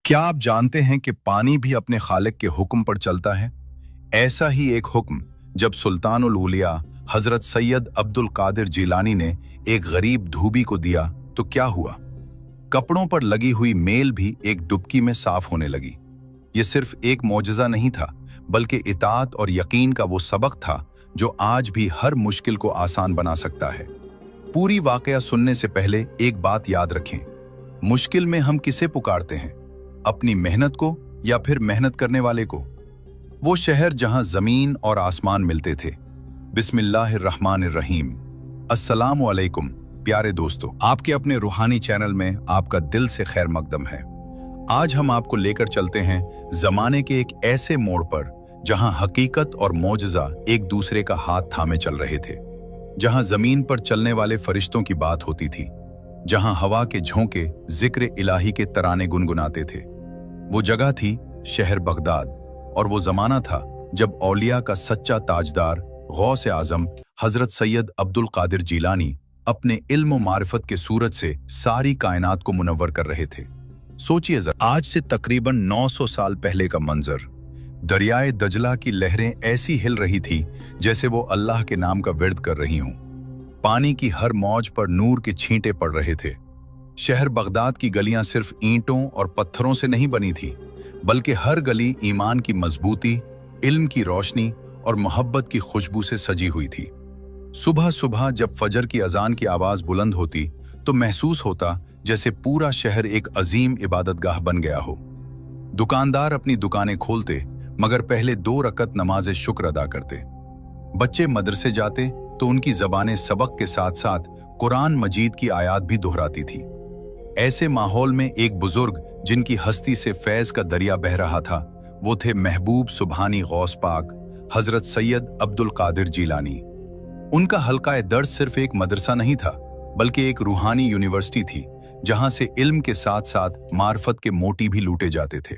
क्या आप जानते हैं कि पानी भी अपने खालिक के हुक्म पर चलता है? ऐसा ही एक हुक्म जब सुल्तानुल औलिया हजरत सैयद अब्दुल कादिर जिलानी ने एक गरीब धोबी को दिया तो क्या हुआ? कपड़ों पर लगी हुई मेल भी एक डुबकी में साफ होने लगी। ये सिर्फ एक मौजज़ा नहीं था, बल्कि इताअत और यकीन का वो सबक था जो आज भी हर मुश्किल को आसान बना सकता है। पूरी वाकया सुनने से पहले एक बात याद रखें, मुश्किल में हम किसे पुकारते हैं? अपनी मेहनत को या फिर मेहनत करने वाले को? वो शहर जहां जमीन और आसमान मिलते थे। बिस्मिल्लाहिर्रहमानिर्रहीम। अस्सलामु अलैकुम प्यारे दोस्तों, आपके अपने रूहानी चैनल में आपका दिल से खैर मकदम है। आज हम आपको लेकर चलते हैं जमाने के एक ऐसे मोड़ पर जहां हकीकत और मौजज़ा एक दूसरे का हाथ थामे चल रहे थे, जहां जमीन पर चलने वाले फरिश्तों की बात होती थी, जहां हवा के झोंके जिक्र इलाही के तराने गुनगुनाते थे। वो जगह थी शहर बगदाद, और वो जमाना था जब औलिया का सच्चा ताजदार गौस आजम हजरत सैयद अब्दुल कादिर जिलानी अपने इल्म और मारिफत के सूरज से सारी कायनात को मुनव्वर कर रहे थे। सोचिए जरा, आज से तकरीबन 900 साल पहले का मंजर। दरियाए दजला की लहरें ऐसी हिल रही थी जैसे वो अल्लाह के नाम का विर्द कर रही हों। पानी की हर मौज पर नूर के छींटे पड़ रहे थे। शहर बगदाद की गलियां सिर्फ ईंटों और पत्थरों से नहीं बनी थी, बल्कि हर गली ईमान की मजबूती, इल्म की रोशनी और मोहब्बत की खुशबू से सजी हुई थी। सुबह सुबह जब फजर की अजान की आवाज बुलंद होती तो महसूस होता जैसे पूरा शहर एक अजीम इबादतगाह बन गया हो। दुकानदार अपनी दुकानें खोलते, मगर पहले 2 रकत नमाज शुक्र अदा करते। बच्चे मदरसे जाते तो उनकी जबानें सबक के साथ साथ कुरान मजीद की आयत भी दोहराती थी। ऐसे माहौल में एक बुजुर्ग जिनकी हस्ती से फैज का दरिया बह रहा था, वो थे महबूब सुबहानी गौस पाक हजरत सैयद अब्दुल कादिर जिलानी। उनका हल्का दर्द सिर्फ एक मदरसा नहीं था, बल्कि एक रूहानी यूनिवर्सिटी थी जहां से इल्म के साथ साथ मार्फत के मोती भी लूटे जाते थे।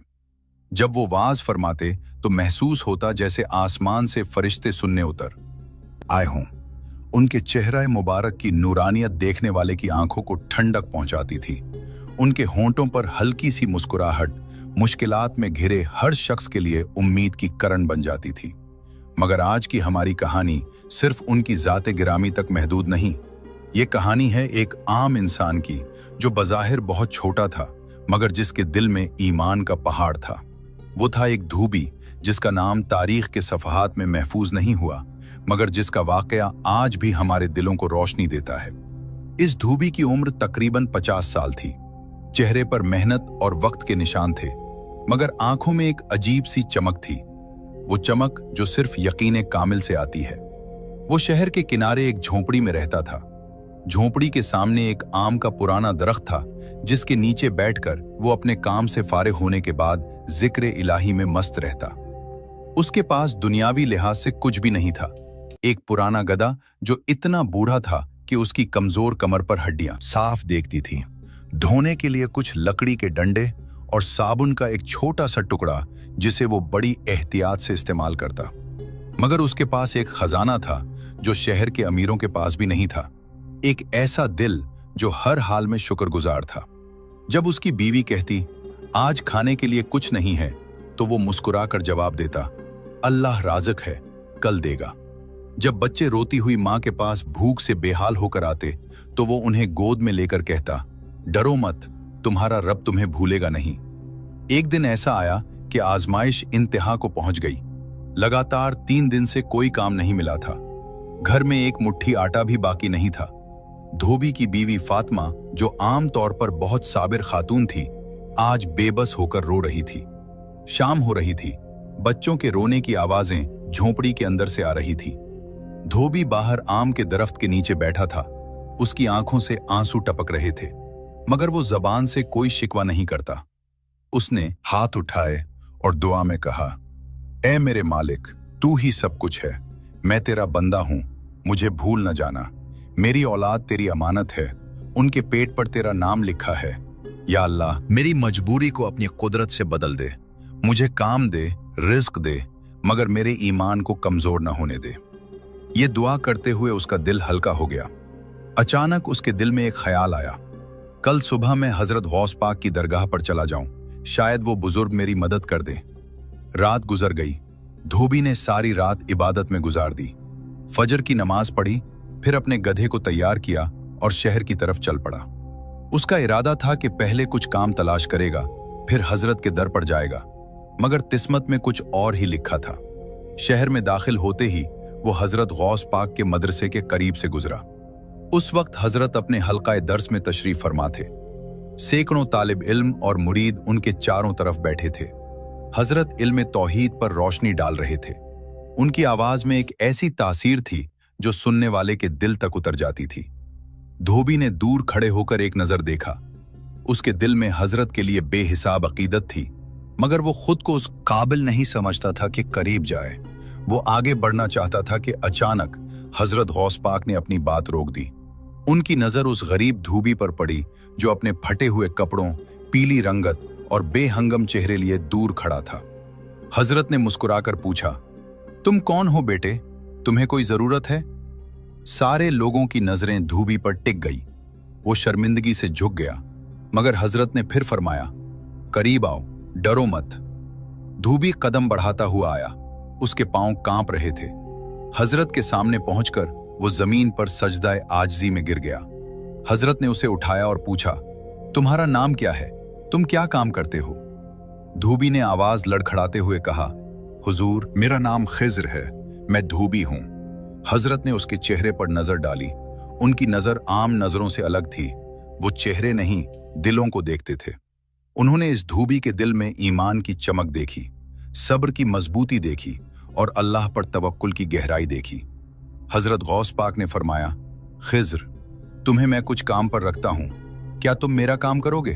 जब वो वाज फरमाते तो महसूस होता जैसे आसमान से फरिश्ते सुनने उतर आए हों। उनके चेहरा मुबारक की नूरानियत देखने वाले की आंखों को ठंडक पहुंचाती थी। उनके होंठों पर हल्की सी मुस्कुराहट मुश्किलात में घिरे हर शख्स के लिए उम्मीद की करण बन जाती थी। मगर आज की हमारी कहानी सिर्फ उनकी जाते गिरामी तक महदूद नहीं। ये कहानी है एक आम इंसान की जो बज़ाहिर बहुत छोटा था, मगर जिसके दिल में ईमान का पहाड़ था। वो था एक धोबी जिसका नाम तारीख के सफ़हात में महफूज नहीं हुआ, मगर जिसका वाकया आज भी हमारे दिलों को रोशनी देता है। इस धोबी की उम्र तकरीबन 50 साल थी। चेहरे पर मेहनत और वक्त के निशान थे, मगर आंखों में एक अजीब सी चमक थी, वो चमक जो सिर्फ यकीन कामिल से आती है। वो शहर के किनारे एक झोंपड़ी में रहता था। झोंपड़ी के सामने एक आम का पुराना दरख्त था, जिसके नीचे बैठकर वो अपने काम से फारिग होने के बाद जिक्र इलाही में मस्त रहता। उसके पास दुनियावी लिहाज से कुछ भी नहीं था। एक पुराना गधा जो इतना बूढ़ा था कि उसकी कमजोर कमर पर हड्डियां साफ देखती थीं, धोने के लिए कुछ लकड़ी के डंडे और साबुन का एक छोटा सा टुकड़ा जिसे वो बड़ी एहतियात से इस्तेमाल करता। मगर उसके पास एक खजाना था जो शहर के अमीरों के पास भी नहीं था, एक ऐसा दिल जो हर हाल में शुक्रगुजार था। जब उसकी बीवी कहती आज खाने के लिए कुछ नहीं है, तो वो मुस्कुराकर जवाब देता अल्लाह राज़िक है, कल देगा। जब बच्चे रोती हुई माँ के पास भूख से बेहाल होकर आते तो वो उन्हें गोद में लेकर कहता डरो मत, तुम्हारा रब तुम्हें भूलेगा नहीं। एक दिन ऐसा आया कि आजमाइश इंतहा को पहुंच गई। लगातार 3 दिन से कोई काम नहीं मिला था। घर में एक मुट्ठी आटा भी बाकी नहीं था। धोबी की बीवी फातिमा, जो आम तौर पर बहुत साबिर खातून थी, आज बेबस होकर रो रही थी। शाम हो रही थी, बच्चों के रोने की आवाजें झोंपड़ी के अंदर से आ रही थी। धोबी बाहर आम के दरख्त के नीचे बैठा था। उसकी आंखों से आंसू टपक रहे थे, मगर वो जबान से कोई शिकवा नहीं करता। उसने हाथ उठाए और दुआ में कहा ऐ मेरे मालिक, तू ही सब कुछ है, मैं तेरा बंदा हूं, मुझे भूल न जाना। मेरी औलाद तेरी अमानत है, उनके पेट पर तेरा नाम लिखा है। या अल्लाह, मेरी मजबूरी को अपनी कुदरत से बदल दे, मुझे काम दे, रिज्क दे, मगर मेरे ईमान को कमजोर न होने दे। ये दुआ करते हुए उसका दिल हल्का हो गया। अचानक उसके दिल में एक ख्याल आया, कल सुबह मैं हजरत गौस पाक की दरगाह पर चला जाऊं, शायद वो बुजुर्ग मेरी मदद कर दें। रात गुजर गई। धोबी ने सारी रात इबादत में गुजार दी। फजर की नमाज पढ़ी, फिर अपने गधे को तैयार किया और शहर की तरफ चल पड़ा। उसका इरादा था कि पहले कुछ काम तलाश करेगा, फिर हजरत के दर पर जाएगा, मगर किस्मत में कुछ और ही लिखा था। शहर में दाखिल होते ही वो हजरत गौस पाक के मदरसे के करीब से गुजरा। उस वक्त हजरत अपने हल्का दर्स में तशरीफ फरमा थे। सैकड़ों तालिब इल्म और मुरीद उनके चारों तरफ बैठे थे। हजरत इल्म तौहीद पर रोशनी डाल रहे थे। उनकी आवाज में एक ऐसी तासीर थी जो सुनने वाले के दिल तक उतर जाती थी। धोबी ने दूर खड़े होकर एक नजर देखा। उसके दिल में हजरत के लिए बेहिसाब अकीदत थी, मगर वो खुद को उस काबिल नहीं समझता था कि करीब जाए। वो आगे बढ़ना चाहता था कि अचानक हजरत गौस पाक ने अपनी बात रोक दी। उनकी नजर उस गरीब धोबी पर पड़ी जो अपने फटे हुए कपड़ों, पीली रंगत और बेहंगम चेहरे लिए दूर खड़ा था। हजरत ने मुस्कुराकर पूछा, तुम कौन हो बेटे? तुम्हें कोई जरूरत है? सारे लोगों की नजरें धोबी पर टिक गई। वो शर्मिंदगी से झुक गया, मगर हजरत ने फिर फरमाया, करीब आओ, डरो मत। धोबी कदम बढ़ाता हुआ आया। उसके पांव कांप रहे थे। हजरत के सामने पहुंचकर वो जमीन पर सजदाए आजिज़ी में गिर गया। हजरत ने उसे उठाया और पूछा, तुम्हारा नाम क्या है? तुम क्या काम करते हो? धोबी ने आवाज लड़खड़ाते हुए कहा, हुजूर, मेरा नाम खिज्र है, मैं धोबी हूं। हजरत ने उसके चेहरे पर नजर डाली। उनकी नजर आम नजरों से अलग थी। वो चेहरे नहीं, दिलों को देखते थे। उन्होंने इस धोबी के दिल में ईमान की चमक देखी, सब्र की मजबूती देखी और अल्लाह पर तवक्कुल की गहराई देखी। हजरत गौस पाक ने फरमाया, खिज्र, तुम्हें मैं कुछ काम पर रखता हूं, क्या तुम मेरा काम करोगे?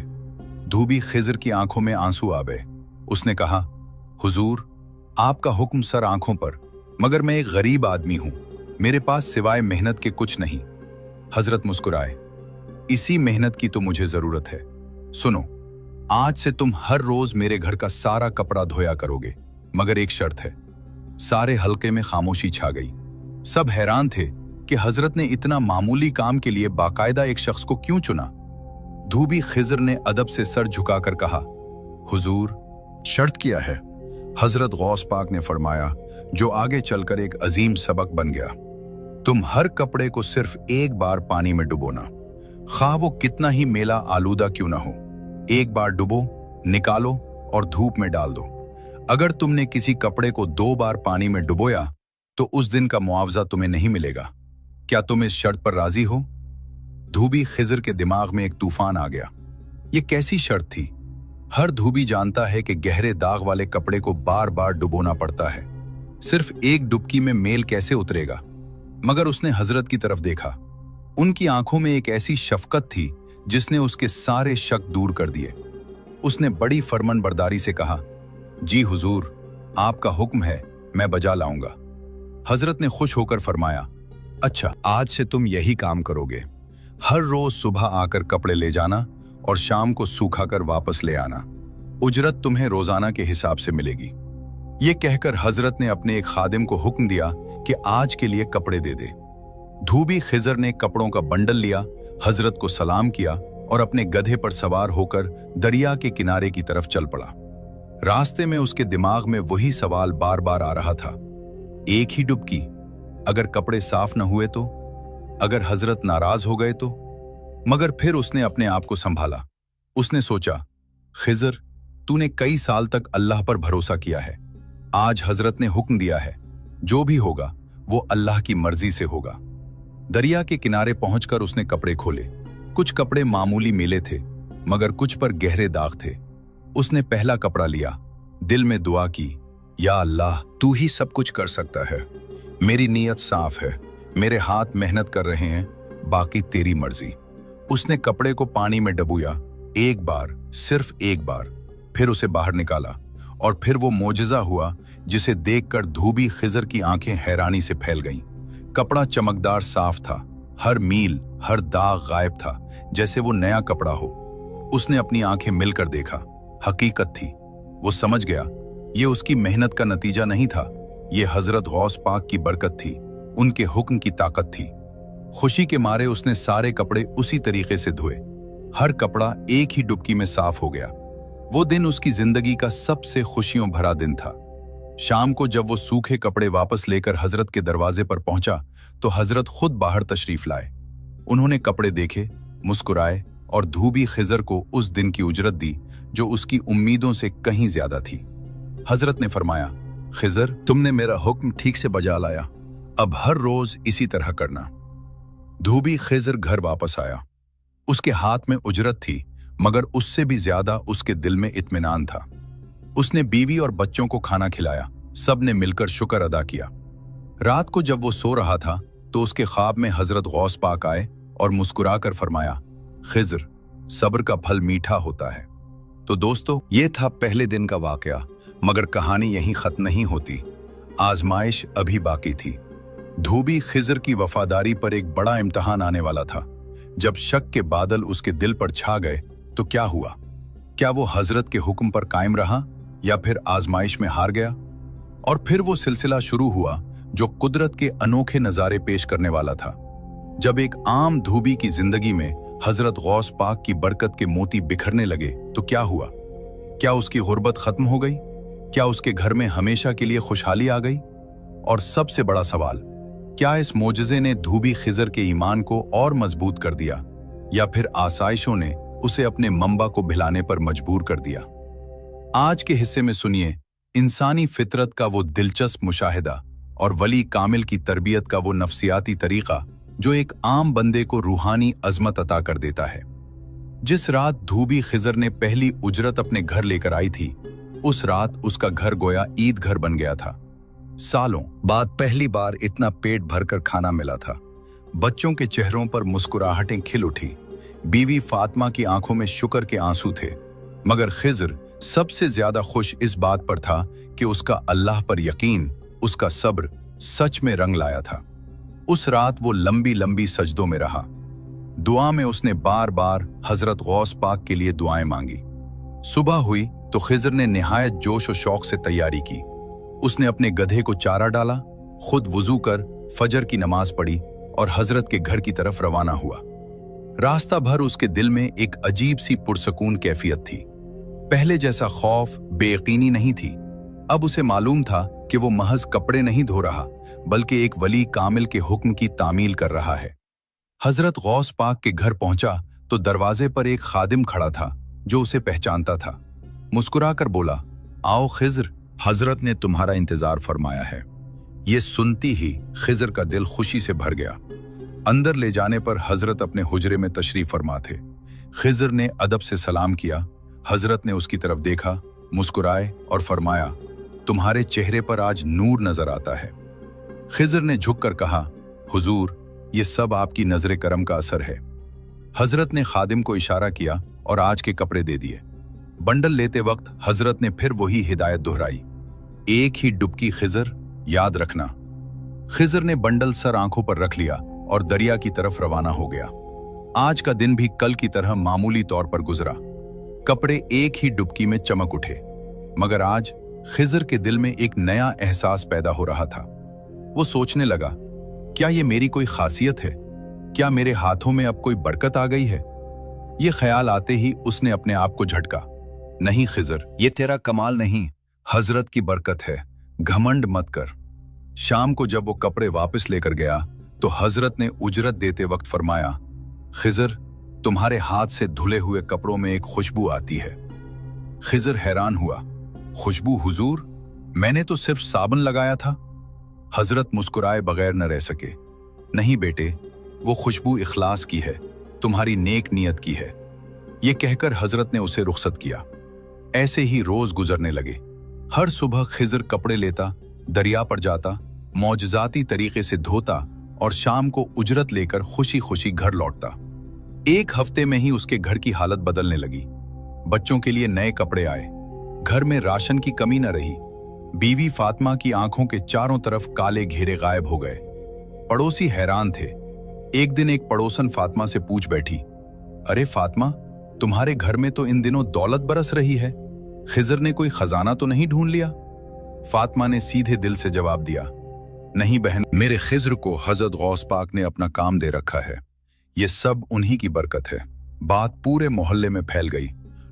धोबी खिज्र की आंखों में आंसू आ गए। उसने कहा, हुजूर, आपका हुक्म सर आंखों पर, मगर मैं एक गरीब आदमी हूं, मेरे पास सिवाय मेहनत के कुछ नहीं। हजरत मुस्कुराए, इसी मेहनत की तो मुझे जरूरत है। सुनो, आज से तुम हर रोज मेरे घर का सारा कपड़ा धोया करोगे, मगर एक शर्त है। सारे हल्के में खामोशी छा गई। सब हैरान थे कि हजरत ने इतना मामूली काम के लिए बाकायदा एक शख्स को क्यों चुना। धोबी खिज्र ने अदब से सर झुकाकर कहा, हुजूर, शर्त क्या है? हजरत गौस पाक ने फरमाया, जो आगे चलकर एक अजीम सबक बन गया। तुम हर कपड़े को सिर्फ एक बार पानी में डुबोना, खा वो कितना ही मेला आलूदा क्यों ना हो। एक बार डुबो, निकालो और धूप में डाल दो। अगर तुमने किसी कपड़े को 2 बार पानी में डुबोया तो उस दिन का मुआवजा तुम्हें नहीं मिलेगा। क्या तुम इस शर्त पर राजी हो? धोबी खिज्र के दिमाग में एक तूफान आ गया। ये कैसी शर्त थी? हर धोबी जानता है कि गहरे दाग वाले कपड़े को बार बार डुबोना पड़ता है। सिर्फ एक डुबकी में मेल कैसे उतरेगा? मगर उसने हजरत की तरफ देखा। उनकी आंखों में एक ऐसी शफकत थी जिसने उसके सारे शक दूर कर दिए। उसने बड़ी फरमानबरदारी से कहा, जी हुजूर, आपका हुक्म है, मैं बजा लाऊंगा। हजरत ने खुश होकर फरमाया, अच्छा, आज से तुम यही काम करोगे। हर रोज सुबह आकर कपड़े ले जाना और शाम को सूखाकर वापस ले आना। उजरत तुम्हें रोजाना के हिसाब से मिलेगी। ये कहकर हजरत ने अपने एक खादिम को हुक्म दिया कि आज के लिए कपड़े दे दे। धोबी खिज्र ने कपड़ों का बंडल लिया, हजरत को सलाम किया और अपने गधे पर सवार होकर दरिया के किनारे की तरफ चल पड़ा। रास्ते में उसके दिमाग में वही सवाल बार बार आ रहा था, एक ही डुबकी, अगर कपड़े साफ न हुए तो, अगर हजरत नाराज हो गए तो। मगर फिर उसने अपने आप को संभाला। उसने सोचा, खिज्र, तूने कई साल तक अल्लाह पर भरोसा किया है। आज हजरत ने हुक्म दिया है, जो भी होगा वो अल्लाह की मर्जी से होगा। दरिया के किनारे पहुंचकर उसने कपड़े खोले। कुछ कपड़े मामूली मिले थे, मगर कुछ पर गहरे दाग थे। उसने पहला कपड़ा लिया, दिल में दुआ की, या अल्लाह, तू ही सब कुछ कर सकता है। मेरी नीयत साफ है, मेरे हाथ मेहनत कर रहे हैं, बाकी तेरी मर्जी। उसने कपड़े को पानी में डुबोया, एक बार, सिर्फ एक बार, फिर उसे बाहर निकाला और फिर वो मोजज़ा हुआ जिसे देखकर धोबी खिज्र की आंखें हैरानी से फैल गईं। कपड़ा चमकदार साफ था, हर मील, हर दाग गायब था, जैसे वो नया कपड़ा हो। उसने अपनी आंखें मिलकर देखा, हकीकत थी। वो समझ गया, ये उसकी मेहनत का नतीजा नहीं था, ये हजरत गौस पाक की बरकत थी, उनके हुक्म की ताकत थी। खुशी के मारे उसने सारे कपड़े उसी तरीके से धोए। हर कपड़ा एक ही डुबकी में साफ हो गया। वो दिन उसकी जिंदगी का सबसे खुशियों भरा दिन था। शाम को जब वो सूखे कपड़े वापस लेकर हजरत के दरवाजे पर पहुंचा तो हजरत खुद बाहर तशरीफ लाए। उन्होंने कपड़े देखे, मुस्कुराए और धूबी खिजर को उस दिन की उजरत दी जो उसकी उम्मीदों से कहीं ज्यादा थी। हजरत ने फरमाया, खिजर, तुमने मेरा हुक्म ठीक से बजा लाया, अब हर रोज इसी तरह करना। धूबी खिजर घर वापस आया। उसके हाथ में उजरत थी, मगर उससे भी ज्यादा उसके दिल में इत्मीनान था। उसने बीवी और बच्चों को खाना खिलाया, सब ने मिलकर शुक्र अदा किया। रात को जब वो सो रहा था तो उसके ख्वाब में हजरत गौस पाक आए और मुस्कुराकर फरमाया, खिजर, सब्र का फल मीठा होता है। तो दोस्तों, ये था पहले दिन का वाकया, मगर कहानी यहीं खत्म नहीं होती। आजमाइश अभी बाकी थी। धूबी खिजर की वफादारी पर एक बड़ा इम्तिहान आने वाला था। जब शक के बादल उसके दिल पर छा गए तो क्या हुआ? क्या वो हजरत के हुक्म पर कायम रहा या फिर आजमाइश में हार गया? और फिर वो सिलसिला शुरू हुआ जो कुदरत के अनोखे नज़ारे पेश करने वाला था। जब एक आम धूबी की जिंदगी में हजरत गौस पाक की बरकत के मोती बिखरने लगे तो क्या हुआ? क्या उसकी गुर्बत खत्म हो गई? क्या उसके घर में हमेशा के लिए खुशहाली आ गई? और सबसे बड़ा सवाल, क्या इस मोजज़े ने धूबी खिजर के ईमान को और मजबूत कर दिया या फिर आसाइशों ने उसे अपने मंबा को भिलाने पर मजबूर कर दिया? आज के हिस्से में सुनिए इंसानी फितरत का वो दिलचस्प मुशाहिदा और वली कामिल की तरबियत का वो नफ्सियाती तरीका जो एक आम बंदे को रूहानी अजमत अता कर देता है। जिस रात धूबी खिजर ने पहली उजरत अपने घर लेकर आई थी, उस रात उसका घर गोया ईद घर बन गया था। सालों बाद पहली बार इतना पेट भरकर खाना मिला था। बच्चों के चेहरों पर मुस्कुराहटें खिल उठी। बीवी फातिमा की आंखों में शुक्र के आंसू थे। मगर खिजर सबसे ज्यादा खुश इस बात पर था कि उसका अल्लाह पर यकीन, उसका सब्र सच में रंग लाया था। उस रात वो लंबी लंबी सजदों में रहा। दुआ में उसने बार बार हजरत गौस पाक के लिए दुआएं मांगी। सुबह हुई तो खिजर ने निहायत जोश और शौक से तैयारी की। उसने अपने गधे को चारा डाला, खुद वुजू कर फजर की नमाज पढ़ी और हजरत के घर की तरफ रवाना हुआ। रास्ता भर उसके दिल में एक अजीब सी पुरसकून कैफियत थी। पहले जैसा खौफ, बेयकीनी नहीं थी। अब उसे मालूम था कि वो महज कपड़े नहीं धो रहा, बल्कि एक वली कामिल के हुक्म की तामील कर रहा है। हजरत गौस पाक के घर पहुंचा तो दरवाजे पर एक खादिम खड़ा था जो उसे पहचानता था। मुस्कुराकर बोला, आओ खिजर, हजरत ने तुम्हारा इंतजार फरमाया है। ये सुनती ही खिजर का दिल खुशी से भर गया। अंदर ले जाने पर हजरत अपने हुजरे में तशरीफ फरमा थे। खिजर ने अदब से सलाम किया। हजरत ने उसकी तरफ देखा, मुस्कुराए और फरमाया, तुम्हारे चेहरे पर आज नूर नजर आता है। खिजर ने झुककर कहा, हुजूर, ये सब आपकी नजर करम का असर है। हजरत ने खादिम को इशारा किया और आज के कपड़े दे दिए। बंडल लेते वक्त हजरत ने फिर वही हिदायत दोहराई, एक ही डुबकी खिजर, याद रखना। खिजर ने बंडल सर आंखों पर रख लिया और दरिया की तरफ रवाना हो गया। आज का दिन भी कल की तरह मामूली तौर पर गुजरा। कपड़े एक ही डुबकी में चमक उठे, मगर आज खिजर के दिल में एक नया एहसास पैदा हो रहा था। वो सोचने लगा, क्या ये मेरी कोई खासियत है? क्या मेरे हाथों में अब कोई बरकत आ गई है? ये ख्याल आते ही उसने अपने आप को झटका। नहीं खिजर, ये तेरा कमाल नहीं, हजरत की बरकत है, घमंड मत कर। शाम को जब वो कपड़े वापस लेकर गया तो हजरत ने उजरत देते वक्त फरमाया, खिजर, तुम्हारे हाथ से धुले हुए कपड़ों में एक खुशबू आती है। खिजर हैरान हुआ, खुशबू हुजूर? मैंने तो सिर्फ साबुन लगाया था। हजरत मुस्कुराए बगैर न रह सके। नहीं बेटे, वो खुशबू इखलास की है, तुम्हारी नेक नियत की है। ये कहकर हजरत ने उसे रुखसत किया। ऐसे ही रोज गुजरने लगे। हर सुबह खिजर कपड़े लेता, दरिया पर जाता, मौजजाती तरीके से धोता और शाम को उजरत लेकर खुशी खुशी घर लौटता। एक हफ्ते में ही उसके घर की हालत बदलने लगी। बच्चों के लिए नए कपड़े आए, घर में राशन की कमी न रही। बीवी फातिमा की आंखों के चारों तरफ काले घेरे गायब हो गए। पड़ोसी हैरान थे। एक दिन एक पड़ोसन फातिमा से पूछ बैठी, अरे फातिमा, तुम्हारे घर में तो इन दिनों दौलत बरस रही है, खिजर ने कोई खजाना तो नहीं ढूंढ लिया? फातिमा ने सीधे दिल से जवाब दिया, नहीं बहन, मेरे खिजर को हजरत गौस पाक ने अपना काम दे रखा है। ये सब उन्हीं की बरकत है। बात पूरे मोहल्ले में फैल गई।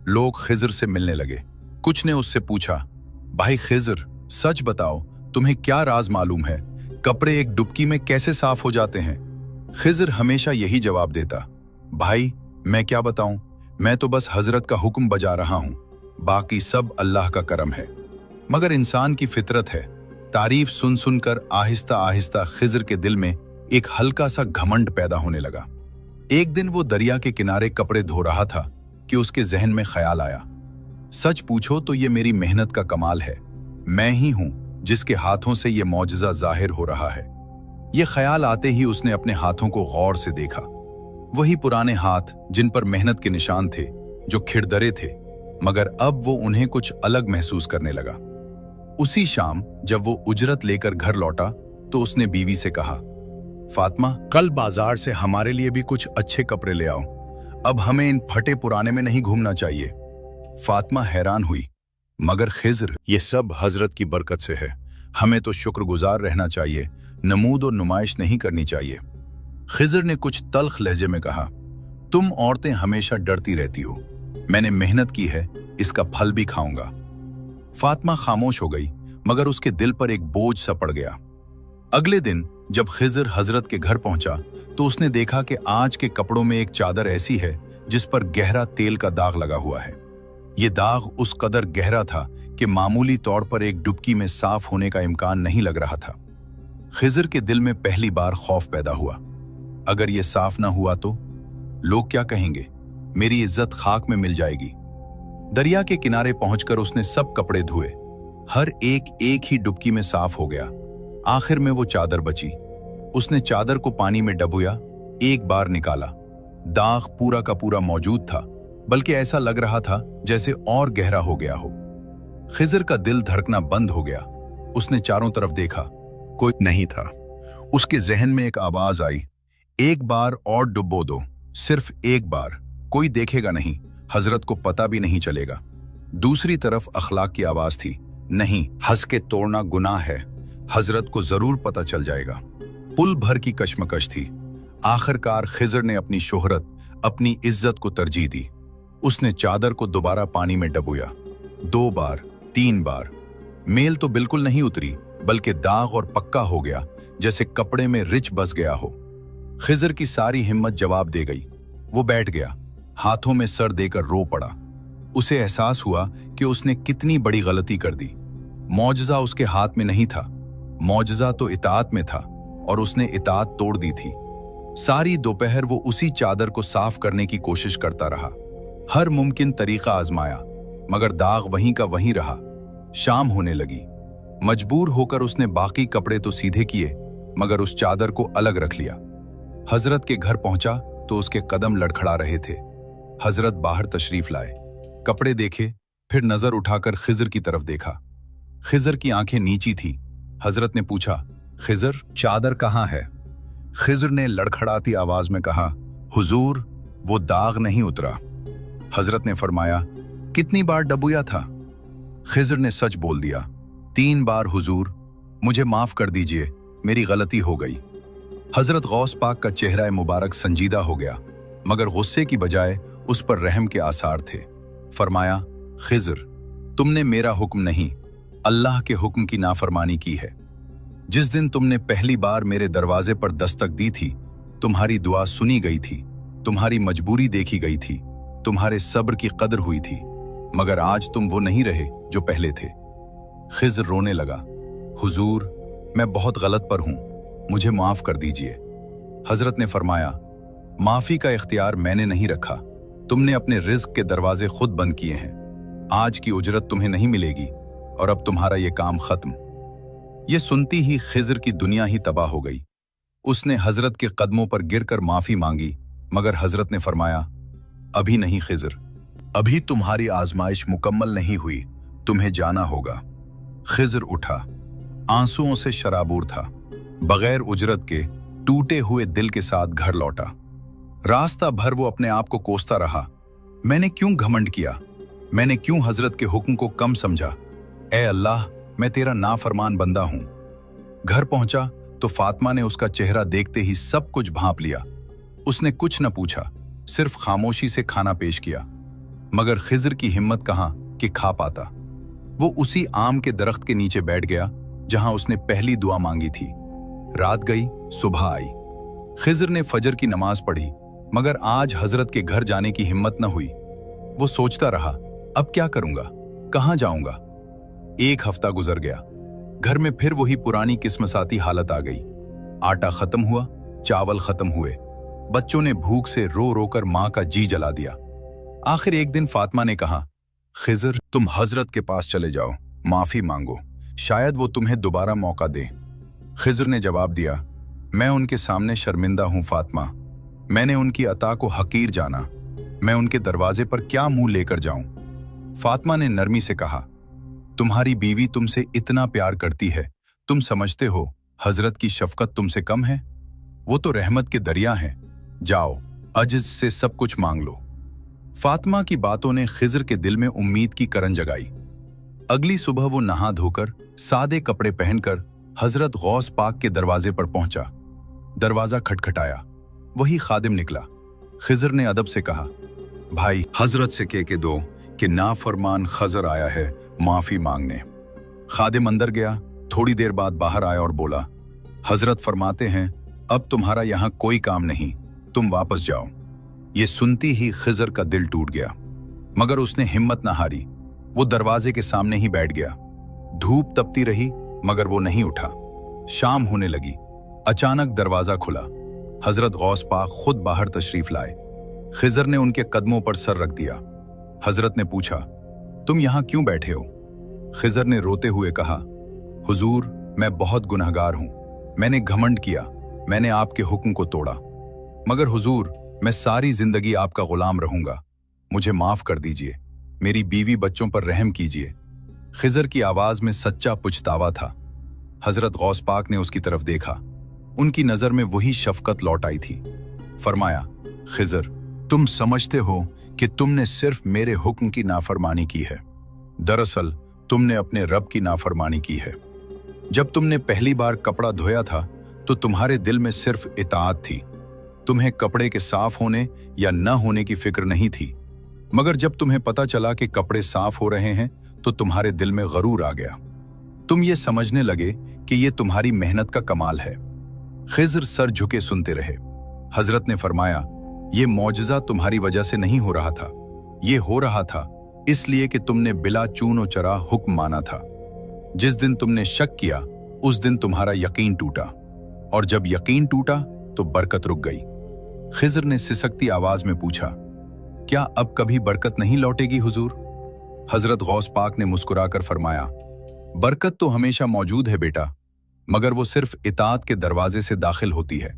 लोग खिजर से मिलने लगे। कुछ ने उससे पूछा, भाई खिजर, सच बताओ, तुम्हें क्या राज मालूम है? कपड़े एक डुबकी में कैसे साफ हो जाते हैं? खिजर हमेशा यही जवाब देता, भाई मैं क्या बताऊं, मैं तो बस हजरत का हुक्म बजा रहा हूं, बाकी सब अल्लाह का करम है। मगर इंसान की फितरत है, तारीफ सुन सुनकर आहिस्ता आहिस्ता खिजर के दिल में एक हल्का सा घमंड पैदा होने लगा। एक दिन वो दरिया के किनारे कपड़े धो रहा था कि उसके जहन में ख्याल आया, सच पूछो तो ये मेरी मेहनत का कमाल है, मैं ही हूं जिसके हाथों से ये मौजज़ा जाहिर हो रहा है। ये ख्याल आते ही उसने अपने हाथों को गौर से देखा। वही पुराने हाथ जिन पर मेहनत के निशान थे, जो खिड़दरे थे, मगर अब वो उन्हें कुछ अलग महसूस करने लगा। उसी शाम जब वो उजरत लेकर घर लौटा तो उसने बीवी से कहा, फातिमा, कल बाजार से हमारे लिए भी कुछ अच्छे कपड़े ले आओ, अब हमें इन फटे पुराने में नहीं घूमना चाहिए। फातिमा हैरान हुई, मगर खिजर, ये सब हजरत की बरकत से है, हमें तो शुक्रगुजार रहना चाहिए, नमूद और नुमाइश नहीं करनी चाहिए। खिजर ने कुछ तल्ख लहजे में कहा, तुम औरतें हमेशा डरती रहती हो, मैंने मेहनत की है, इसका फल भी खाऊंगा। फातिमा खामोश हो गई, मगर उसके दिल पर एक बोझ सा पड़ गया। अगले दिन जब खिजर हजरत के घर पहुंचा तो उसने देखा कि आज के कपड़ों में एक चादर ऐसी है जिस पर गहरा तेल का दाग लगा हुआ है। ये दाग उस कदर गहरा था कि मामूली तौर पर एक डुबकी में साफ होने का इम्कान नहीं लग रहा था। खिजर के दिल में पहली बार खौफ पैदा हुआ, अगर ये साफ ना हुआ तो लोग क्या कहेंगे, मेरी इज्जत खाक में मिल जाएगी। दरिया के किनारे पहुंचकर उसने सब कपड़े धोए, हर एक ही डुबकी में साफ हो गया। आखिर में वो चादर बची। उसने चादर को पानी में डबोया, एक बार निकाला, दाग पूरा का पूरा मौजूद था, बल्कि ऐसा लग रहा था जैसे और गहरा हो गया हो। खिजर का दिल धड़कना बंद हो गया। उसने चारों तरफ देखा, कोई नहीं था। उसके जहन में एक आवाज आई, एक बार और डुबो दो, सिर्फ एक बार, कोई देखेगा नहीं, हजरत को पता भी नहीं चलेगा। दूसरी तरफ अखलाक की आवाज थी, नहीं, हंस के तोड़ना गुनाह है, हजरत को जरूर पता चल जाएगा। पुल भर की कशमकश थी। आखिरकार खिजर ने अपनी शोहरत, अपनी इज्जत को तरजीह दी। उसने चादर को दोबारा पानी में डबोया, 2 बार, 3 बार। मेल तो बिल्कुल नहीं उतरी, बल्कि दाग और पक्का हो गया, जैसे कपड़े में रिच बस गया हो। खिजर की सारी हिम्मत जवाब दे गई। वो बैठ गया, हाथों में सर देकर रो पड़ा। उसे एहसास हुआ कि उसने कितनी बड़ी गलती कर दी। मौजज़ा उसके हाथ में नहीं था, मौजज़ा तो इताअत में था, और उसने इताअत तोड़ दी थी। सारी दोपहर वो उसी चादर को साफ करने की कोशिश करता रहा, हर मुमकिन तरीका आजमाया, मगर दाग वहीं का वहीं रहा। शाम होने लगी। मजबूर होकर उसने बाकी कपड़े तो सीधे किए, मगर उस चादर को अलग रख लिया। हजरत के घर पहुंचा तो उसके कदम लड़खड़ा रहे थे। हजरत बाहर तशरीफ लाए, कपड़े देखे, फिर नजर उठाकर खिजर की तरफ देखा। खिजर की आंखें नीची थी। हजरत ने पूछा, खिजर, चादर कहाँ है? खिजर ने लड़खड़ाती आवाज में कहा, हुजूर, वो दाग नहीं उतरा। हजरत ने फरमाया, कितनी बार डबोया था? खिजर ने सच बोल दिया, 3 बार हुजूर, मुझे माफ कर दीजिए, मेरी गलती हो गई। हजरत गौस पाक का चेहरा मुबारक संजीदा हो गया, मगर गुस्से की बजाय उस पर रहम के आसार थे। फरमाया, खिजर, तुमने मेरा हुक्म नहीं, अल्लाह के हुक्म की नाफरमानी की है। जिस दिन तुमने पहली बार मेरे दरवाजे पर दस्तक दी थी, तुम्हारी दुआ सुनी गई थी, तुम्हारी मजबूरी देखी गई थी, तुम्हारे सब्र की कदर हुई थी, मगर आज तुम वो नहीं रहे जो पहले थे। खिजर रोने लगा, हुजूर, मैं बहुत गलत पर हूं, मुझे माफ कर दीजिए। हजरत ने फरमाया, माफी का इख्तियार मैंने नहीं रखा, तुमने अपने रिज्क के दरवाजे खुद बंद किए हैं। आज की उजरत तुम्हें नहीं मिलेगी और अब तुम्हारा ये काम खत्म। ये सुनती ही खिजर की दुनिया ही तबाह हो गई। उसने हजरत के कदमों पर गिरकर माफी मांगी, मगर हजरत ने फरमाया, अभी नहीं खिजर, अभी तुम्हारी आजमाइश मुकम्मल नहीं हुई, तुम्हें जाना होगा। खिजर उठा, आंसुओं से शराबूर था, बगैर उजरत के टूटे हुए दिल के साथ घर लौटा। रास्ता भर वो अपने आप को कोसता रहा, मैंने क्यों घमंड किया, मैंने क्यों हजरत के हुक्म को कम समझा। ए अल्लाह, मैं तेरा नाफरमान बंदा हूं। घर पहुंचा तो फातिमा ने उसका चेहरा देखते ही सब कुछ भांप लिया। उसने कुछ न पूछा, सिर्फ खामोशी से खाना पेश किया। मगर खिज़र की हिम्मत कहाँ कि खा पाता। वो उसी आम के दरख्त के नीचे बैठ गया जहां उसने पहली दुआ मांगी थी। रात गई, सुबह आई। खिज़र ने फजर की नमाज पढ़ी, मगर आज हजरत के घर जाने की हिम्मत न हुई। वो सोचता रहा, अब क्या करूंगा, कहां जाऊंगा। 1 हफ्ता गुजर गया। घर में फिर वही पुरानी किस्मसाती हालत आ गई। आटा खत्म हुआ, चावल खत्म हुए। बच्चों ने भूख से रो रो कर मां का जी जला दिया। आखिर एक दिन फातिमा ने कहा, खिज़र तुम हजरत के पास चले जाओ, माफी मांगो, शायद वो तुम्हें दोबारा मौका दें। खिज़र ने जवाब दिया, मैं उनके सामने शर्मिंदा हूं फातिमा। मैंने उनकी अता को हकीर जाना। मैं उनके दरवाजे पर क्या मुंह लेकर जाऊं। फातिमा ने नरमी से कहा, तुम्हारी बीवी तुमसे इतना प्यार करती है, तुम समझते हो हजरत की शफकत तुमसे कम है? वो तो रहमत के दरिया हैं। जाओ, अजिज से सब कुछ मांग लो। फातिमा की बातों ने खिज़र के दिल में उम्मीद की करन जगाई। अगली सुबह वो नहा धोकर सादे कपड़े पहनकर हजरत गौस पाक के दरवाजे पर पहुंचा। दरवाजा खटखटाया। वही खादिम निकला। खिज़र ने अदब से कहा, भाई हजरत से कह के दो कि नाफरमान खज़र आया है माफी मांगने। खादिम अंदर गया। थोड़ी देर बाद बाहर आया और बोला, हजरत फरमाते हैं अब तुम्हारा यहां कोई काम नहीं, तुम वापस जाओ। ये सुनती ही खिज़र का दिल टूट गया, मगर उसने हिम्मत न हारी। वो दरवाजे के सामने ही बैठ गया। धूप तपती रही, मगर वो नहीं उठा। शाम होने लगी। अचानक दरवाजा खुला। हजरत गौस पाक खुद बाहर तशरीफ लाए। खिज़र ने उनके कदमों पर सर रख दिया। हजरत ने पूछा, तुम यहां क्यों बैठे हो? खिज़र ने रोते हुए कहा, हुजूर मैं बहुत गुनहगार हूं। मैंने घमंड किया, मैंने आपके हुक्म को तोड़ा। मगर हुजूर मैं सारी जिंदगी आपका गुलाम रहूंगा। मुझे माफ कर दीजिए। मेरी बीवी बच्चों पर रहम कीजिए। खिज़र की आवाज में सच्चा पुछतावा था। हजरत गौस पाक ने उसकी तरफ देखा। उनकी नजर में वही शफकत लौट आई थी। फरमाया, खिज़र तुम समझते हो कि तुमने सिर्फ मेरे हुक्म की नाफरमानी की है। दरअसल तुमने अपने रब की नाफरमानी की है। जब तुमने पहली बार कपड़ा धोया था तो तुम्हारे दिल में सिर्फ इताअत थी। तुम्हें कपड़े के साफ होने या न होने की फिक्र नहीं थी। मगर जब तुम्हें पता चला कि कपड़े साफ हो रहे हैं तो तुम्हारे दिल में गरूर आ गया। तुम ये समझने लगे कि ये तुम्हारी मेहनत का कमाल है। खिज़र सर झुके सुनते रहे। हजरत ने फरमाया, ये मौजज़ा तुम्हारी वजह से नहीं हो रहा था। ये हो रहा था इसलिए कि तुमने बिला चून और चरा हुक्म माना था। जिस दिन तुमने शक किया उस दिन तुम्हारा यकीन टूटा, और जब यकीन टूटा तो बरकत रुक गई। खिज़र ने सिसकती आवाज में पूछा, क्या अब कभी बरकत नहीं लौटेगी हुजूर? हजरत गौस पाक ने मुस्कुराकर फरमाया, बरकत तो हमेशा मौजूद है बेटा, मगर वो सिर्फ इताअत के दरवाजे से दाखिल होती है।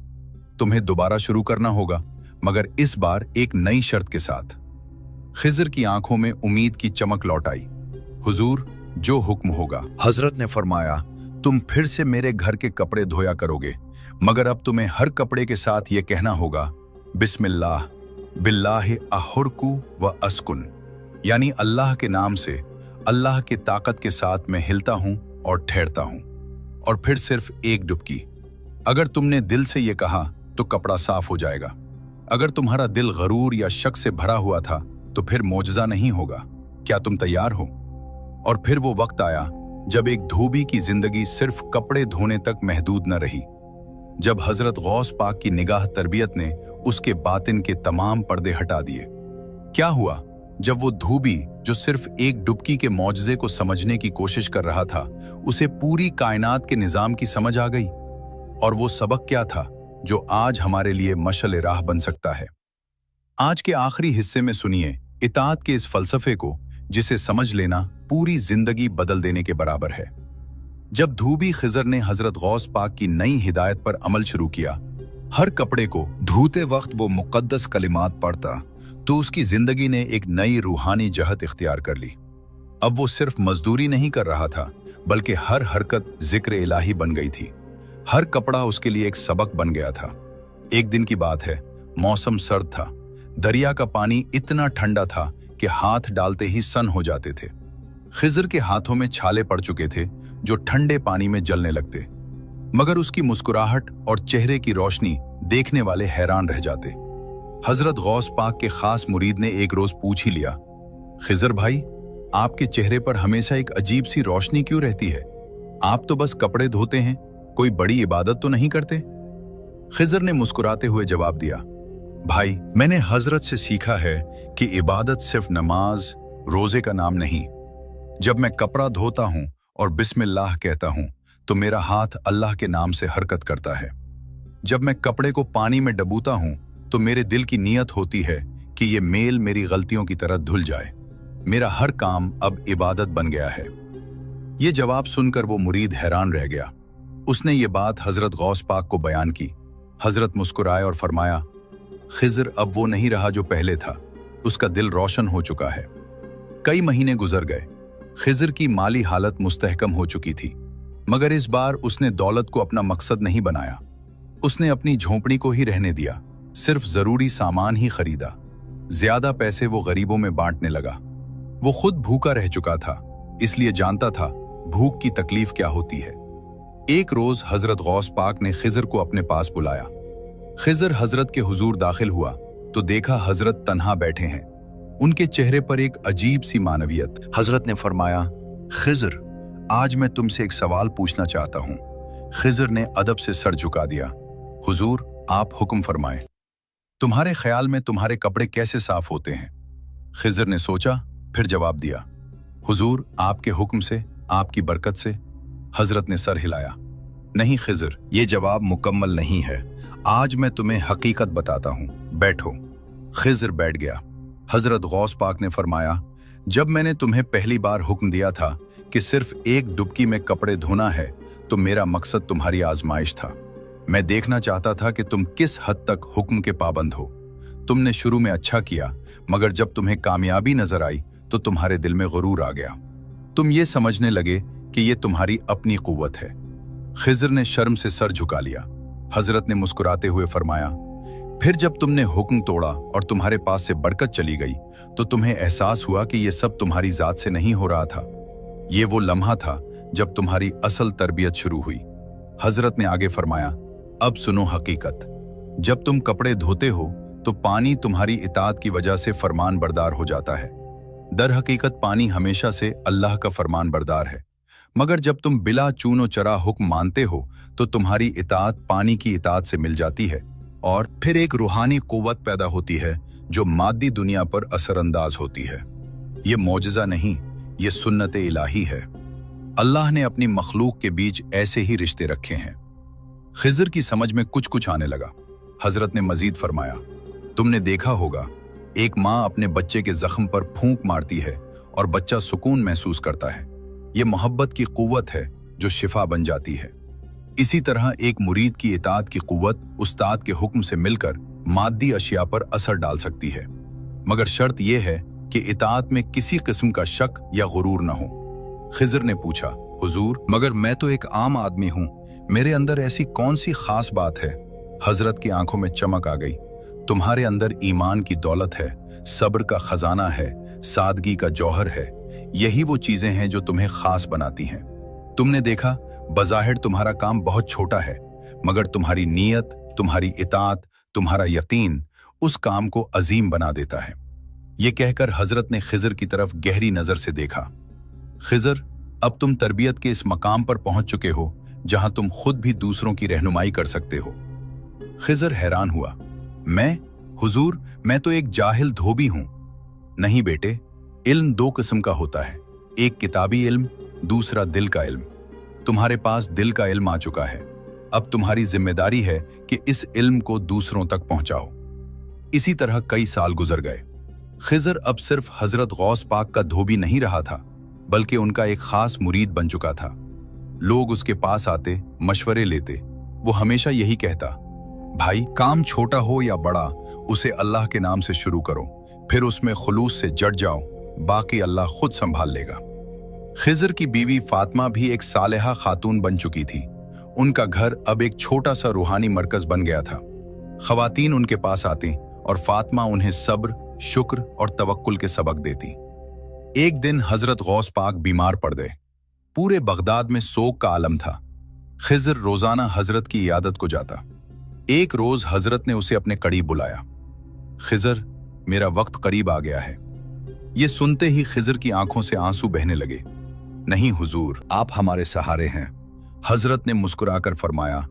तुम्हें दोबारा शुरू करना होगा, मगर इस बार एक नई शर्त के साथ। खिज़र की आंखों में उम्मीद की चमक लौट आई। हुजूर जो हुक्म होगा। हजरत ने फरमाया, तुम फिर से मेरे घर के कपड़े धोया करोगे, मगर अब तुम्हें हर कपड़े के साथ ये कहना होगा, बिस्मिल्लाह बिल्लाहि अहुरकु व अस्कुन, यानी अल्लाह के नाम से, अल्लाह की ताकत के साथ मैं हिलता हूं और ठहरता हूं। और फिर सिर्फ एक डुबकी। अगर तुमने दिल से ये कहा तो कपड़ा साफ हो जाएगा। अगर तुम्हारा दिल गरूर या शक से भरा हुआ था तो फिर मौजज़ा नहीं होगा। क्या तुम तैयार हो? और फिर वो वक्त आया जब एक धोबी की जिंदगी सिर्फ कपड़े धोने तक महदूद न रही। जब हजरत गौस पाक की निगाह तरबियत ने उसके बातिन के तमाम पर्दे हटा दिए। क्या हुआ जब वो धोबी जो सिर्फ एक डुबकी के मौजज़े को समझने की कोशिश कर रहा था, उसे पूरी कायनात के निजाम की समझ आ गई। और वो सबक क्या था जो आज हमारे लिए मशअल राह बन सकता है। आज के आखिरी हिस्से में सुनिए इताअत के इस फलसफे को, जिसे समझ लेना पूरी जिंदगी बदल देने के बराबर है। जब धोबी खिज़र ने हजरत गौस पाक की नई हिदायत पर अमल शुरू किया, हर कपड़े को धोते वक्त वो मुक़द्दस कलिमात पढ़ता, तो उसकी जिंदगी ने एक नई रूहानी जहत इख्तियार कर ली। अब वो सिर्फ मजदूरी नहीं कर रहा था, बल्कि हर हरकत जिक्र इलाही बन गई थी। हर कपड़ा उसके लिए एक सबक बन गया था। एक दिन की बात है, मौसम सर्द था। दरिया का पानी इतना ठंडा था कि हाथ डालते ही सन हो जाते थे। खिज़र के हाथों में छाले पड़ चुके थे जो ठंडे पानी में जलने लगते, मगर उसकी मुस्कुराहट और चेहरे की रोशनी देखने वाले हैरान रह जाते। हजरत गौस पाक के खास मुरीद ने एक रोज पूछ ही लिया, खिजर भाई, आपके चेहरे पर हमेशा एक अजीब सी रोशनी क्यों रहती है? आप तो बस कपड़े धोते हैं, कोई बड़ी इबादत तो नहीं करते? खिजर ने मुस्कुराते हुए जवाब दिया, भाई, मैंने हजरत से सीखा है कि इबादत सिर्फ नमाज रोजे का नाम नहीं। जब मैं कपड़ा धोता हूं और बिस्मिल्लाह कहता हूं तो मेरा हाथ अल्लाह के नाम से हरकत करता है। जब मैं कपड़े को पानी में डबूता हूं तो मेरे दिल की नीयत होती है कि ये मेल मेरी गलतियों की तरह धुल जाए। मेरा हर काम अब इबादत बन गया है। ये जवाब सुनकर वो मुरीद हैरान रह गया। उसने ये बात हजरत गौस पाक को बयान की। हजरत मुस्कुराए और फरमाया, खिजर अब वो नहीं रहा जो पहले था, उसका दिल रोशन हो चुका है। कई महीने गुजर गए। खिजर की माली हालत मुस्तहकम हो चुकी थी, मगर इस बार उसने दौलत को अपना मकसद नहीं बनाया। उसने अपनी झोंपड़ी को ही रहने दिया, सिर्फ जरूरी सामान ही खरीदा। ज्यादा पैसे वो गरीबों में बांटने लगा। वो खुद भूखा रह चुका था, इसलिए जानता था भूख की तकलीफ क्या होती है। एक रोज हजरत गौस पाक ने खिजर को अपने पास बुलाया। खिजर हजरत के हुजूर दाखिल हुआ तो देखा हजरत तन्हा बैठे हैं। उनके चेहरे पर एक अजीब सी मानवियत। हजरत ने फरमाया, खिजर, आज मैं तुमसे एक सवाल पूछना चाहता हूं। खिजर ने अदब से सर झुका दिया। हुजूर, आप हुक्म फरमाएं। तुम्हारे ख्याल में तुम्हारे कपड़े कैसे साफ होते हैं? खिजर ने सोचा, फिर जवाब दिया, हुजूर, आपके हुक्म से, आपकी बरकत से। हजरत ने सर हिलाया। नहीं खिजर, ये जवाब मुकम्मल नहीं है। आज मैं तुम्हें हकीकत बताता हूं, बैठो। खिजर बैठ गया। हजरत गौस पाक ने फरमाया, जब मैंने तुम्हें पहली बार हुक्म दिया था कि सिर्फ एक डुबकी में कपड़े धोना है, तो मेरा मकसद तुम्हारी आजमाइश था। मैं देखना चाहता था कि तुम किस हद तक हुक्म के पाबंद हो। तुमने शुरू में अच्छा किया, मगर जब तुम्हें कामयाबी नजर आई तो तुम्हारे दिल में गुरूर आ गया। तुम ये समझने लगे कि ये तुम्हारी अपनी कुव्वत है। खिजर ने शर्म से सर झुका लिया। हजरत ने मुस्कुराते हुए फरमाया, फिर जब तुमने हुक्म तोड़ा और तुम्हारे पास से बरकत चली गई तो तुम्हें एहसास हुआ कि ये सब तुम्हारी जात से नहीं हो रहा था। ये वो लम्हा था जब तुम्हारी असल तरबियत शुरू हुई। हजरत ने आगे फरमाया, अब सुनो हकीकत। जब तुम कपड़े धोते हो तो पानी तुम्हारी इताअत की वजह से फरमान बरदार हो जाता है। दर हकीकत पानी हमेशा से अल्लाह का फरमान बरदार है, मगर जब तुम बिला चूनो चरा हुक्म मानते हो तो तुम्हारी इताअत पानी की इताअत से मिल जाती है और फिर एक रूहानी कुव्वत पैदा होती है जो मादी दुनिया पर असरअंदाज होती है। ये मौजज़ा नहीं, ये सुन्नत इलाही है। अल्लाह ने अपनी मखलूक के बीच ऐसे ही रिश्ते रखे हैं। खिजर की समझ में कुछ कुछ आने लगा। हजरत ने मजीद फरमाया, तुमने देखा होगा, एक माँ अपने बच्चे के जख्म पर फूंक मारती है और बच्चा सुकून महसूस करता है। ये मोहब्बत की कुव्वत है जो शिफा बन जाती है। इसी तरह एक मुरीद की इताअत की कुव्वत उस्ताद के हुक्म से मिलकर मादी अशिया पर असर डाल सकती है, मगर शर्त यह है कि इताअत में किसी किस्म का शक या गुरूर न हो। खिजर ने पूछा, हुजूर, मगर मैं तो एक आम आदमी हूँ, मेरे अंदर ऐसी कौन सी खास बात है? हजरत की आंखों में चमक आ गई। तुम्हारे अंदर ईमान की दौलत है, सब्र का खजाना है, सादगी का जौहर है। यही वो चीजें हैं जो तुम्हें खास बनाती हैं। तुमने देखा, बज़ाहिर तुम्हारा काम बहुत छोटा है, मगर तुम्हारी नीयत, तुम्हारी इताअत, तुम्हारा यकीन उस काम को अजीम बना देता है। ये कहकर हजरत ने खिजर की तरफ गहरी नजर से देखा। खिजर, अब तुम तरबियत के इस मकाम पर पहुंच चुके हो जहां तुम खुद भी दूसरों की रहनुमाई कर सकते हो। खिजर हैरान हुआ। मैं? हुजूर, मैं तो एक जाहिल धोबी हूं। नहीं बेटे, इल्म दो किस्म का होता है, एक किताबी इल्म, दूसरा दिल का इल्म। तुम्हारे पास दिल का इल्म आ चुका है, अब तुम्हारी जिम्मेदारी है कि इस इल्म को दूसरों तक पहुंचाओ। इसी तरह कई साल गुजर गए। खिजर अब सिर्फ हजरत गौस पाक का धोबी नहीं रहा था, बल्कि उनका एक खास मुरीद बन चुका था। लोग उसके पास आते, मशवरे लेते। वो हमेशा यही कहता, भाई, काम छोटा हो या बड़ा, उसे अल्लाह के नाम से शुरू करो, फिर उसमें खुलूस से जट जाओ, बाकी अल्लाह खुद संभाल लेगा। खिजर की बीवी फातिमा भी एक सालेहा खातून बन चुकी थी। उनका घर अब एक छोटा सा रूहानी मरकज बन गया था। खवातीन उनके पास आती और फातिमा उन्हें सब्र, शुक्र और तवक्कुल के सबक देती। एक दिन हजरत गौस पाक बीमार पड़ गए। पूरे बगदाद में सोग का आलम था। खिजर रोजाना हजरत की इयादत को जाता। एक रोज हजरत ने उसे अपने करीब बुलाया। खिजर, मेरा वक्त करीब आ गया है। ये सुनते ही खिजर की आंखों से आंसू बहने लगे। नहीं हुजूर, आप हमारे सहारे हैं। हजरत ने मुस्कुराकर फरमाया,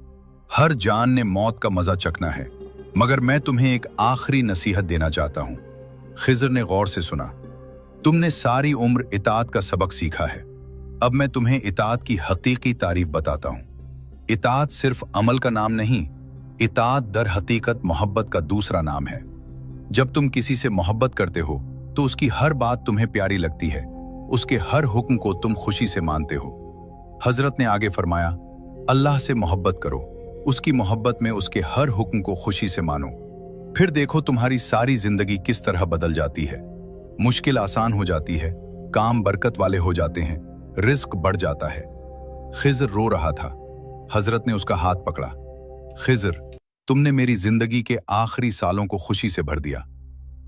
हर जान ने मौत का मजा चखना है, मगर मैं तुम्हें एक आखिरी नसीहत देना चाहता हूं। खिजर ने गौर से सुना, तुमने सारी उम्र इताअत का सबक सीखा है, अब मैं तुम्हें इताअत की हकीकी तारीफ बताता हूं। इताअत सिर्फ अमल का नाम नहीं, इताअत दर हकीकत मोहब्बत का दूसरा नाम है। जब तुम किसी से मोहब्बत करते हो तो उसकी हर बात तुम्हें प्यारी लगती है, उसके हर हुक्म को तुम खुशी से मानते हो। हजरत ने आगे फरमाया, अल्लाह से मोहब्बत करो, उसकी मोहब्बत में उसके हर हुक्म को खुशी से मानो, फिर देखो तुम्हारी सारी जिंदगी किस तरह बदल जाती है। मुश्किल आसान हो जाती है, काम बरकत वाले हो जाते हैं, रिस्क बढ़ जाता है। खिजर रो रहा था। हजरत ने उसका हाथ पकड़ा। खिजर, तुमने मेरी जिंदगी के आखिरी सालों को खुशी से भर दिया।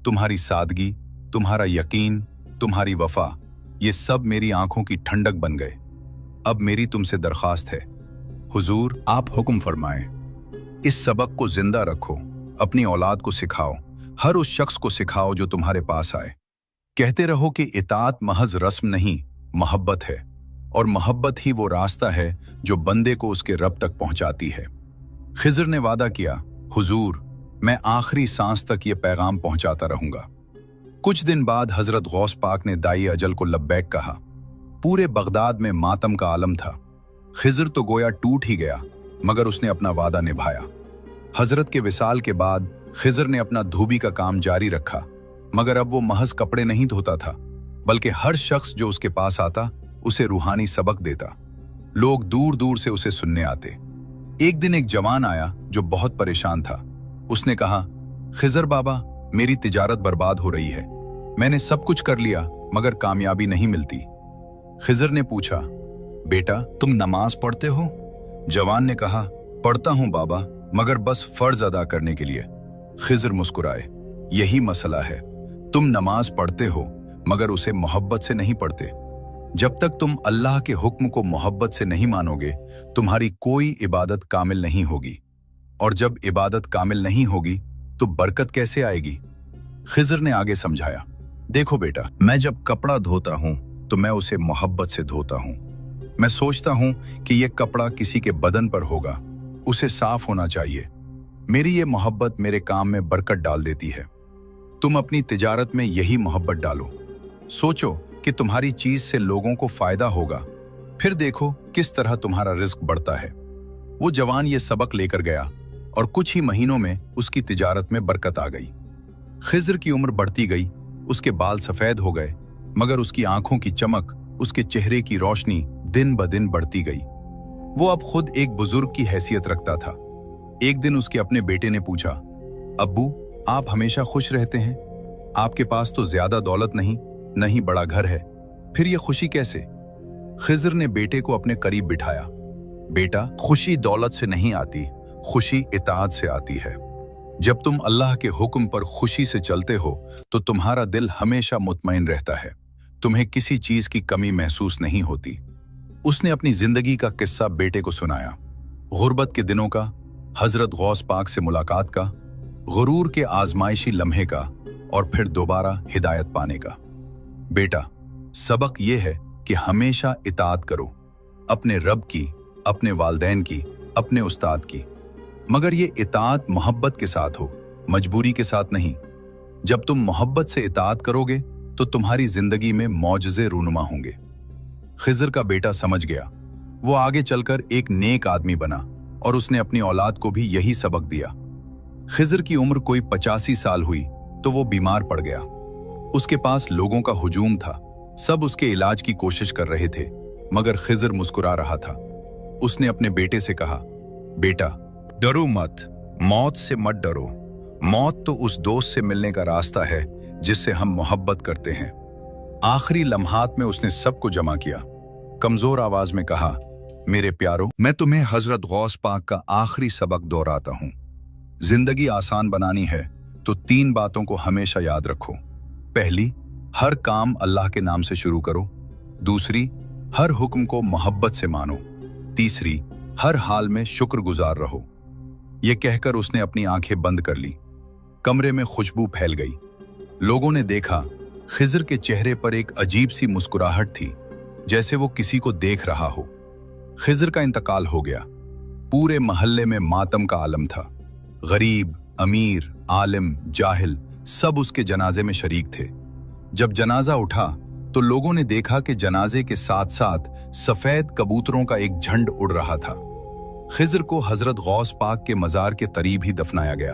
तुम्हारी सादगी, तुम्हारा यकीन, तुम्हारी वफा, ये सब मेरी आंखों की ठंडक बन गए। अब मेरी तुमसे दरखास्त है, हुजूर आप हुक्म फरमाएं। इस सबक को जिंदा रखो, अपनी औलाद को सिखाओ, हर उस शख्स को सिखाओ जो तुम्हारे पास आए। कहते रहो कि इताअत महज रस्म नहीं, मोहब्बत है, और मोहब्बत ही वो रास्ता है जो बंदे को उसके रब तक पहुंचाती है। खिजर ने वादा किया, हुजूर मैं आखिरी सांस तक ये पैगाम पहुंचाता रहूंगा। कुछ दिन बाद हजरत गौस पाक ने दाई अजल को लब्बैक कहा। पूरे बगदाद में मातम का आलम था। खिजर तो गोया टूट ही गया, मगर उसने अपना वादा निभाया। हजरत के विसाल के बाद खिजर ने अपना धोबी का काम जारी रखा, मगर अब वो महज कपड़े नहीं धोता था, बल्कि हर शख्स जो उसके पास आता उसे रूहानी सबक देता। लोग दूर दूर से उसे सुनने आते। एक दिन एक जवान आया जो बहुत परेशान था। उसने कहा, खिजर बाबा, मेरी तिजारत बर्बाद हो रही है, मैंने सब कुछ कर लिया मगर कामयाबी नहीं मिलती। खिजर ने पूछा, बेटा तुम नमाज पढ़ते हो? जवान ने कहा, पढ़ता हूं बाबा, मगर बस फर्ज अदा करने के लिए। खिजर मुस्कुराए, यही मसला है, तुम नमाज पढ़ते हो मगर उसे मोहब्बत से नहीं पढ़ते। जब तक तुम अल्लाह के हुक्म को मोहब्बत से नहीं मानोगे, तुम्हारी कोई इबादत कामिल नहीं होगी, और जब इबादत कामिल नहीं होगी तो बरकत कैसे आएगी? खिजर ने आगे समझाया, देखो बेटा, मैं जब कपड़ा धोता हूं तो मैं उसे मोहब्बत से धोता हूं। मैं सोचता हूं कि यह कपड़ा किसी के बदन पर होगा, उसे साफ होना चाहिए। मेरी ये मोहब्बत मेरे काम में बरकत डाल देती है। तुम अपनी तिजारत में यही मोहब्बत डालो। सोचो कि तुम्हारी चीज से लोगों को फायदा होगा, फिर देखो किस तरह तुम्हारा रिस्क बढ़ता है। वो जवान ये सबक लेकर गया और कुछ ही महीनों में उसकी तिजारत में बरकत आ गई। खिजर की उम्र बढ़ती गई, उसके बाल सफेद हो गए, मगर उसकी आंखों की चमक, उसके चेहरे की रोशनी दिन ब दिन बढ़ती गई। वो अब खुद एक बुजुर्ग की हैसियत रखता था। एक दिन उसके अपने बेटे ने पूछा, अब्बू आप हमेशा खुश रहते हैं, आपके पास तो ज्यादा दौलत नहीं, न ही बड़ा घर है, फिर ये खुशी कैसे? खिजर ने बेटे को अपने करीब बिठाया। बेटा, खुशी दौलत से नहीं आती, खुशी इताअत से आती है। जब तुम अल्लाह के हुक्म पर खुशी से चलते हो तो तुम्हारा दिल हमेशा मुतमईन रहता है, तुम्हें किसी चीज की कमी महसूस नहीं होती। उसने अपनी जिंदगी का किस्सा बेटे को सुनाया, गुर्बत के दिनों का, हजरत गौस पाक से मुलाकात का, गुरूर के आजमाइशी लम्हे का, और फिर दोबारा हिदायत पाने का। बेटा, सबक यह है कि हमेशा इताअत करो, अपने रब की, अपने वालदैन की, अपने उस्ताद की, मगर ये इताअत मोहब्बत के साथ हो, मजबूरी के साथ नहीं। जब तुम मोहब्बत से इताअत करोगे तो तुम्हारी जिंदगी में मौजज़े रूनुमा होंगे। खिजर का बेटा समझ गया। वो आगे चलकर एक नेक आदमी बना और उसने अपनी औलाद को भी यही सबक दिया। खिजर की उम्र कोई 85 साल हुई तो वो बीमार पड़ गया। उसके पास लोगों का हुजूम था, सब उसके इलाज की कोशिश कर रहे थे, मगर खिजर मुस्कुरा रहा था। उसने अपने बेटे से कहा, बेटा डरो मत, मौत से मत डरो। मौत तो उस दोस्त से मिलने का रास्ता है जिससे हम मोहब्बत करते हैं। आखिरी लम्हात में उसने सबको जमा किया, कमजोर आवाज में कहा, मेरे प्यारो, मैं तुम्हें हजरत गौस पाक का आखिरी सबक दोहराता हूं। जिंदगी आसान बनानी है तो 3 बातों को हमेशा याद रखो। पहली, हर काम अल्लाह के नाम से शुरू करो। दूसरी, हर हुक्म को मोहब्बत से मानो। तीसरी, हर हाल में शुक्रगुजार रहो। यह कहकर उसने अपनी आंखें बंद कर ली। कमरे में खुशबू फैल गई। लोगों ने देखा खिज़र के चेहरे पर एक अजीब सी मुस्कुराहट थी, जैसे वो किसी को देख रहा हो। खिज़र का इंतकाल हो गया। पूरे मोहल्ले में मातम का आलम था। गरीब, अमीर, आलिम, जाहिल सब उसके जनाजे में शरीक थे। जब जनाजा उठा तो लोगों ने देखा कि जनाजे के साथ साथ सफेद कबूतरों का एक झंड उड़ रहा था। खिज़र को हजरत गौस पाक के मजार के करीब ही दफनाया गया।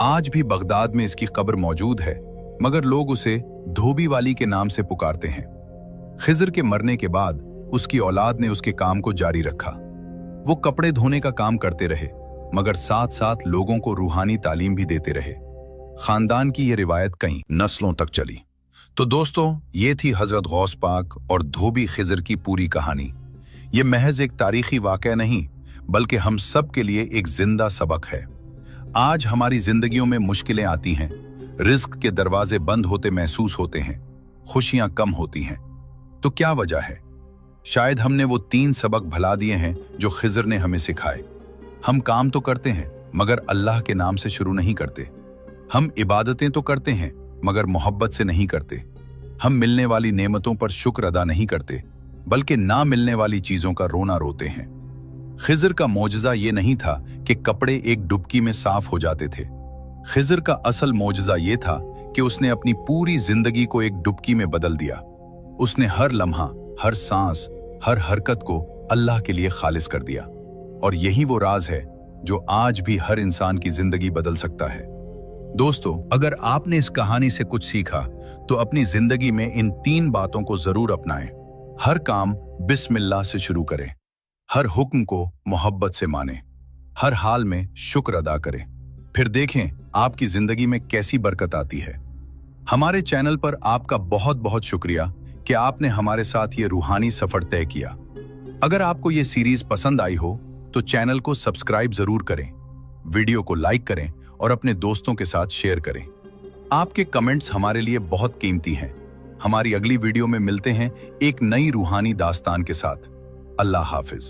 आज भी बगदाद में इसकी कब्र मौजूद है, मगर लोग उसे धोबी वाली के नाम से पुकारते हैं। खिज़र के मरने के बाद उसकी औलाद ने उसके काम को जारी रखा। वो कपड़े धोने का काम करते रहे, मगर साथ साथ लोगों को रूहानी तालीम भी देते रहे। खानदान की ये रिवायत कई नस्लों तक चली। तो दोस्तों, ये थी हजरत गौस पाक और धोबी खिज़र की पूरी कहानी। ये महज एक तारीखी वाक़या नहीं, बल्कि हम सब के लिए एक जिंदा सबक है। आज हमारी जिंदगियों में मुश्किलें आती हैं, रिस्क के दरवाजे बंद होते महसूस होते हैं, खुशियां कम होती हैं। तो क्या वजह है? शायद हमने वो 3 सबक भुला दिए हैं जो खिज़र ने हमें सिखाए। हम काम तो करते हैं, मगर अल्लाह के नाम से शुरू नहीं करते। हम इबादतें तो करते हैं, मगर मोहब्बत से नहीं करते। हम मिलने वाली नेमतों पर शुक्र अदा नहीं करते, बल्कि ना मिलने वाली चीजों का रोना रोते हैं। खिज़र का मौजज़ा ये नहीं था कि कपड़े एक डुबकी में साफ हो जाते थे। खिज़र का असल मौजज़ा ये था कि उसने अपनी पूरी जिंदगी को एक डुबकी में बदल दिया। उसने हर लम्हा, हर सांस, हर हरकत को अल्लाह के लिए खालिस कर दिया। और यही वो राज है जो आज भी हर इंसान की जिंदगी बदल सकता है। दोस्तों, अगर आपने इस कहानी से कुछ सीखा तो अपनी जिंदगी में इन 3 बातों को जरूर अपनाएं। हर काम बिस्मिल्लाह से शुरू करें, हर हुक्म को मोहब्बत से मानें, हर हाल में शुक्र अदा करें। फिर देखें आपकी जिंदगी में कैसी बरकत आती है। हमारे चैनल पर आपका बहुत बहुत शुक्रिया कि आपने हमारे साथ ये रूहानी सफर तय किया। अगर आपको ये सीरीज पसंद आई हो तो चैनल को सब्सक्राइब जरूर करें, वीडियो को लाइक करें और अपने दोस्तों के साथ शेयर करें। आपके कमेंट्स हमारे लिए बहुत कीमती हैं। हमारी अगली वीडियो में मिलते हैं एक नई रूहानी दास्तान के साथ। अल्लाह हाफिज।